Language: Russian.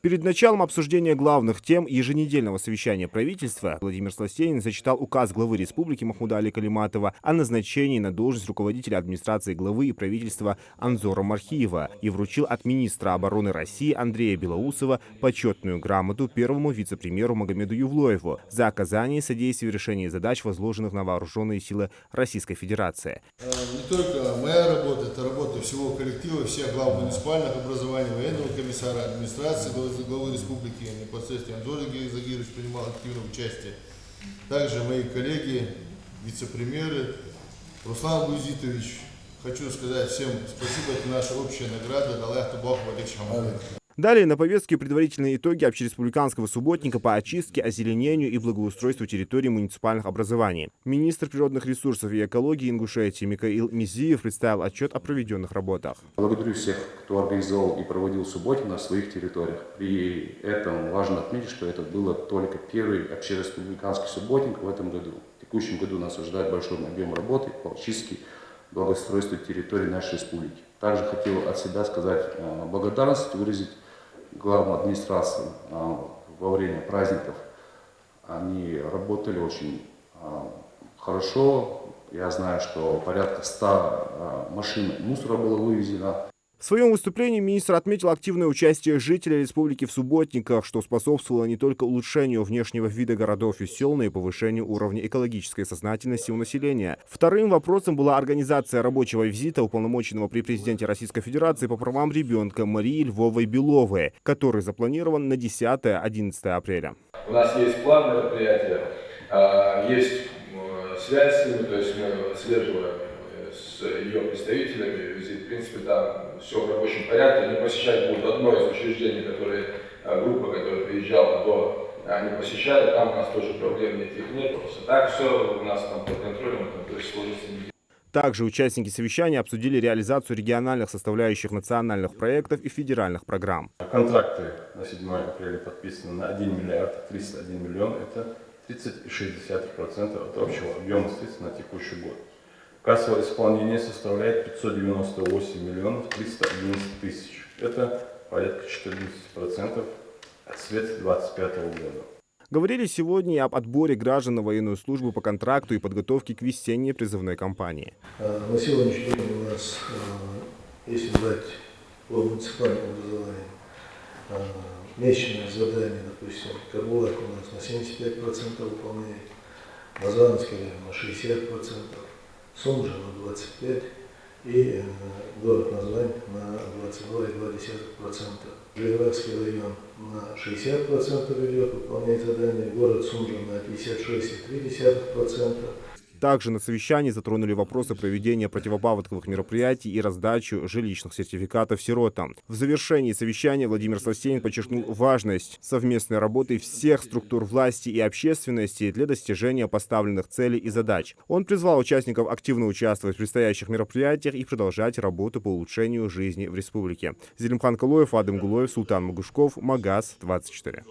Перед началом обсуждения главных тем еженедельного совещания правительства Владимир Сластенин зачитал указ главы республики Махмуда Али Калиматова о назначении на должность руководителя администрации главы и правительства Анзора Мархиева и вручил от министра обороны России Андрея Белоусова почетную грамоту первому вице-премьеру Магомеду Ювлоеву за оказание содействия в решении задач, возложенных на вооруженные силы Российской Федерации. Не только моя работа, это работа всего коллектива, всех глав муниципальных образований, военного комиссара, администрации главы республики, непосредственно Анзор Загирович принимал активное участие. Также мои коллеги, вице-премьеры, Руслан Буйзитович. Хочу сказать всем спасибо, это наша общая награда. Далай Табах Валик Шамалин. Далее на повестке предварительные итоги общереспубликанского субботника по очистке, озеленению и благоустройству территорий муниципальных образований. Министр природных ресурсов и экологии Ингушетии Микаил Мизиев представил отчет о проведенных работах. Благодарю всех, кто организовал и проводил субботник на своих территориях. При этом важно отметить, что это было только первый общереспубликанский субботник в этом году. В текущем году нас ожидает большой объем работы по очистке, благоустройству территории нашей республики. Также хотел от себя сказать благодарность, выразить главной администрации во время праздников. Они работали очень хорошо. Я знаю, что порядка 100 машин мусора было вывезено. В своем выступлении министр отметил активное участие жителей республики в субботниках, что способствовало не только улучшению внешнего вида городов и сел, но и повышению уровня экологической сознательности у населения. Вторым вопросом была организация рабочего визита уполномоченного при президенте Российской Федерации по правам ребенка Марии Львовой Беловой, который запланирован на 10-11 апреля. У нас есть план мероприятия, есть связь с ними, то есть мы отслеживаем с ее представителями визит. В принципе, там все в рабочем порядке. Они посещать будут одно из учреждений, группа, которая приезжала они посещали. Там у нас тоже проблем никаких нет. Так все у нас там под контролем, то есть сложится. Также участники совещания обсудили реализацию региональных составляющих национальных проектов и федеральных программ. Контракты на 7 апреля подписаны на 1 миллиард 301 миллион. Это 30,6% от общего объема средств на текущий год. Кассовое исполнение составляет 598 миллионов 311 тысяч. Это порядка 14% от средств 2025 года. Говорили сегодня и об отборе граждан на военную службу по контракту и подготовке к весенней призывной кампании. На сегодняшний день у нас, если брать по муниципальному образованию, месячное задание, допустим, Карбулак у нас на 75% выполняет, Мазанский на 60%, Сумжа на 25% и город Названь на 22,2%. Железногорский район на 60% идет, выполняет задание, город Сумжа на 56,3%. Также на совещании затронули вопросы проведения противопаводковых мероприятий и раздачу жилищных сертификатов сиротам. В завершении совещания Владимир Сластенин подчеркнул важность совместной работы всех структур власти и общественности для достижения поставленных целей и задач. Он призвал участников активно участвовать в предстоящих мероприятиях и продолжать работу по улучшению жизни в республике. Зелимхан Калоев, Адым Гулоев, Султан Магушков, Магаз 24.